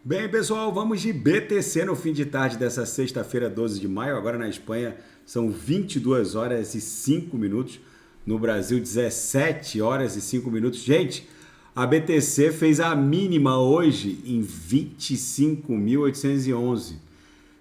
Bem, pessoal, vamos de BTC no fim de tarde dessa sexta-feira, 12 de maio. Agora na Espanha são 22 horas e 5 minutos. No Brasil, 17 horas e 5 minutos. Gente, a BTC fez a mínima hoje em 25.811.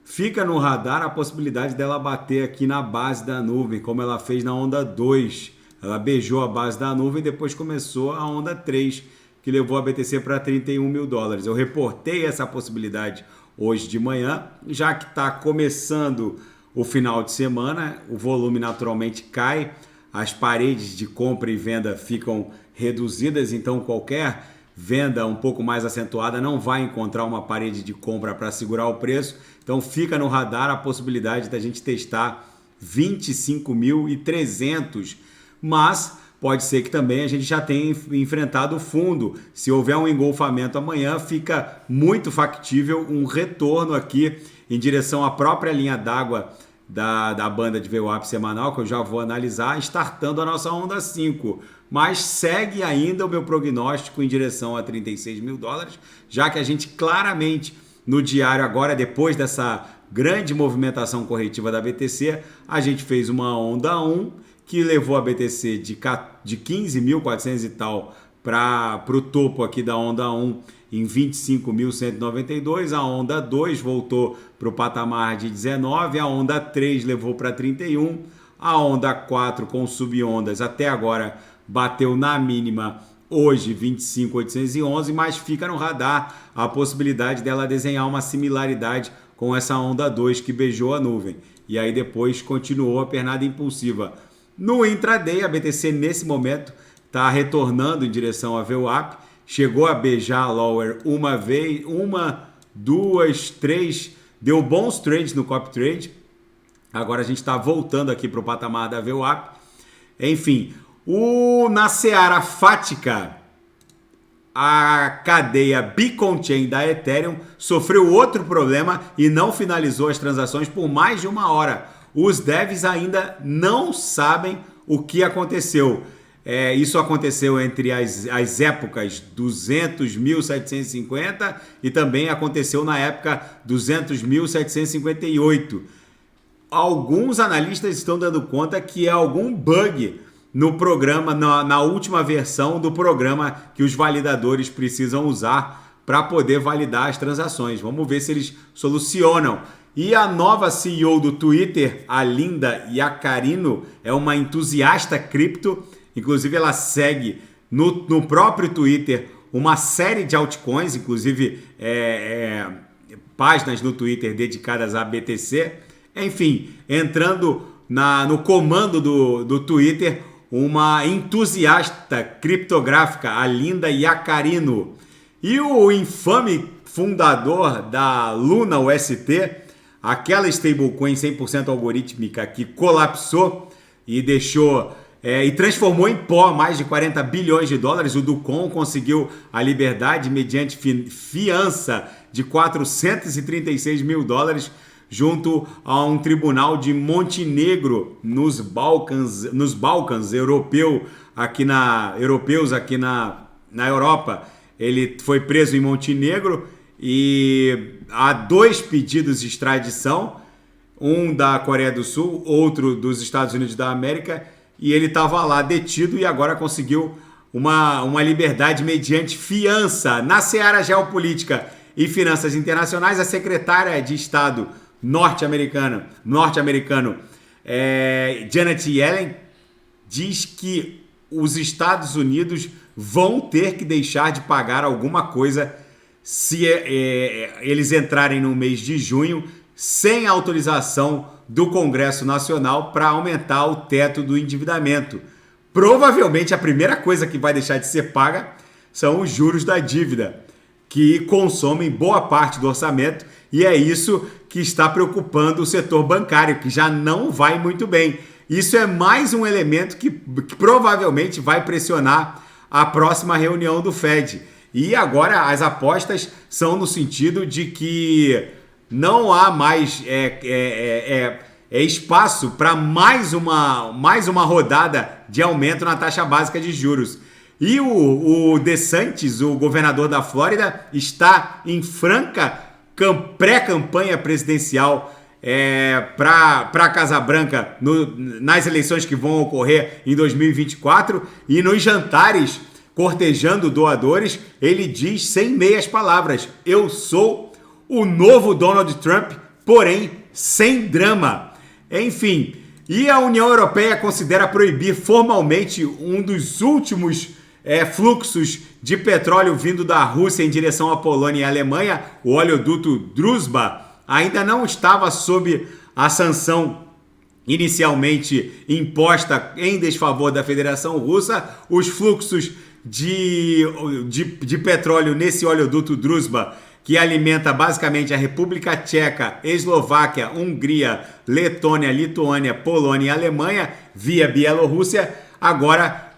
Fica no radar a possibilidade dela bater aqui na base da nuvem, como ela fez na onda 2. Ela beijou a base da nuvem e depois começou a onda 3, que levou a BTC para 31 mil dólares. Eu reportei essa possibilidade hoje de manhã, já que está começando o final de semana, o volume naturalmente cai, as paredes de compra e venda ficam reduzidas, então qualquer venda um pouco mais acentuada não vai encontrar uma parede de compra para segurar o preço, então fica no radar a possibilidade da gente testar 25.300, mas pode ser que também a gente já tenha enfrentado o fundo. Se houver um engolfamento amanhã, fica muito factível um retorno aqui em direção à própria linha d'água da banda de VWAP semanal, que eu já vou analisar, startando a nossa onda 5. Mas segue ainda o meu prognóstico em direção a 36 mil dólares, já que a gente claramente no diário agora, depois dessa grande movimentação corretiva da BTC, a gente fez uma onda 1, que levou a BTC de 15.400 e tal para o topo aqui da onda 1 em 25.192. A onda 2 voltou para o patamar de 19, a onda 3 levou para 31, a onda 4 com subondas até agora bateu na mínima hoje 25.811, mas fica no radar a possibilidade dela desenhar uma similaridade com essa onda 2 que beijou a nuvem. E aí depois continuou a pernada impulsiva. No intraday, a BTC nesse momento está retornando em direção a VWAP, chegou a beijar a lower uma vez, uma, duas, três, deu bons trades no copy trade, agora a gente está voltando aqui para o patamar da VWAP. Enfim, na seara fática, a cadeia Beacon Chain da Ethereum sofreu outro problema e não finalizou as transações por mais de uma hora. Os devs ainda não sabem o que aconteceu. Isso aconteceu entre as épocas 200.750 e também aconteceu na época 200.758. Alguns analistas estão dando conta que é algum bug no programa, na última versão do programa que os validadores precisam usar para poder validar as transações. Vamos ver se eles solucionam. E a nova CEO do Twitter, a Linda Yaccarino, é uma entusiasta cripto. Inclusive, ela segue no próprio Twitter uma série de altcoins, inclusive páginas no Twitter dedicadas à BTC. Enfim, entrando no comando do Twitter, uma entusiasta criptográfica, a Linda Yaccarino. E o infame fundador da Luna UST, aquela stablecoin 100% algorítmica que colapsou e deixou e transformou em pó mais de 40 bilhões de dólares. O Ducon conseguiu a liberdade mediante fiança de 436 mil dólares junto a um tribunal de Montenegro nos Balcãs europeus aqui na Europa. Ele foi preso em Montenegro e há 2 pedidos de extradição, um da Coreia do Sul, outro dos Estados Unidos da América, e ele estava lá detido e agora conseguiu uma liberdade mediante fiança. Na seara geopolítica e finanças internacionais, a secretária de Estado norte-americano Janet Yellen diz que os Estados Unidos vão ter que deixar de pagar alguma coisa se eles entrarem no mês de junho sem autorização do Congresso Nacional para aumentar o teto do endividamento. Provavelmente a primeira coisa que vai deixar de ser paga são os juros da dívida, que consomem boa parte do orçamento, e é isso que está preocupando o setor bancário, que já não vai muito bem. Isso é mais um elemento que provavelmente vai pressionar a próxima reunião do Fed. E agora as apostas são no sentido de que não há mais espaço para mais uma rodada de aumento na taxa básica de juros. E o DeSantis, o governador da Flórida, está em franca pré-campanha presidencial para a Casa Branca nas eleições que vão ocorrer em 2024. E nos jantares, cortejando doadores, ele diz sem meias palavras: eu sou o novo Donald Trump, porém sem drama. Enfim, e a União Europeia considera proibir formalmente um dos últimos fluxos de petróleo vindo da Rússia em direção à Polônia e à Alemanha. O oleoduto Druzhba ainda não estava sob a sanção inicialmente imposta em desfavor da Federação Russa. Os fluxos de petróleo nesse oleoduto Druzhba, que alimenta basicamente a República Tcheca, Eslováquia, Hungria, Letônia, Lituânia, Polônia e Alemanha, via Bielorrússia, agora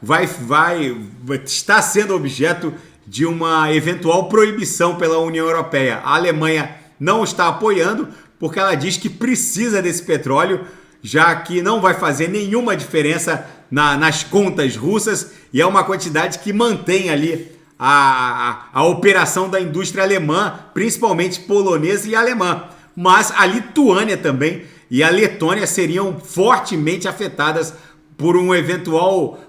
está sendo objeto de uma eventual proibição pela União Europeia. A Alemanha não está apoiando porque ela diz que precisa desse petróleo, já que não vai fazer nenhuma diferença nas contas russas e é uma quantidade que mantém ali a operação da indústria alemã, principalmente polonesa e alemã. Mas a Lituânia também e a Letônia seriam fortemente afetadas por uma eventual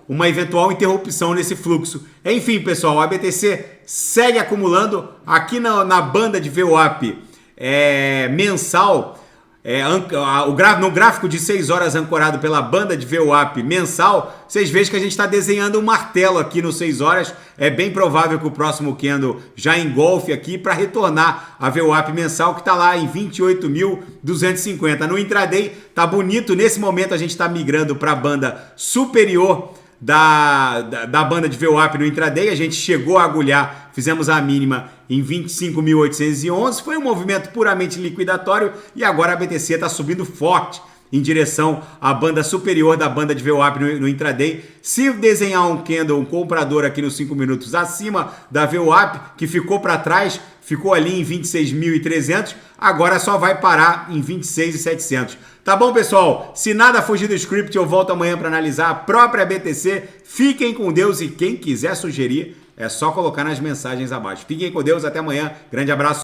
interrupção nesse fluxo. Enfim, pessoal, a BTC segue acumulando aqui na banda de VWAP mensal. No gráfico de 6 horas ancorado pela banda de VWAP mensal, vocês veem que a gente está desenhando um martelo aqui no 6 horas. É bem provável que o próximo candle já engolfe aqui para retornar a VWAP mensal, que está lá em 28.250. No intraday tá bonito. Nesse momento a gente está migrando para a banda superior da banda de VWAP no intraday. A gente chegou a agulhar, fizemos a mínima em 25.811, foi um movimento puramente liquidatório e agora a BTC está subindo forte em direção à banda superior da banda de VWAP no intraday. Se desenhar um candle, um comprador aqui nos 5 minutos acima da VWAP, que ficou para trás, ficou ali em 26.300, agora só vai parar em 26.700. Tá bom, pessoal? Se nada fugir do script, eu volto amanhã para analisar a própria BTC. Fiquem com Deus e quem quiser sugerir, é só colocar nas mensagens abaixo. Fiquem com Deus, até amanhã. Grande abraço.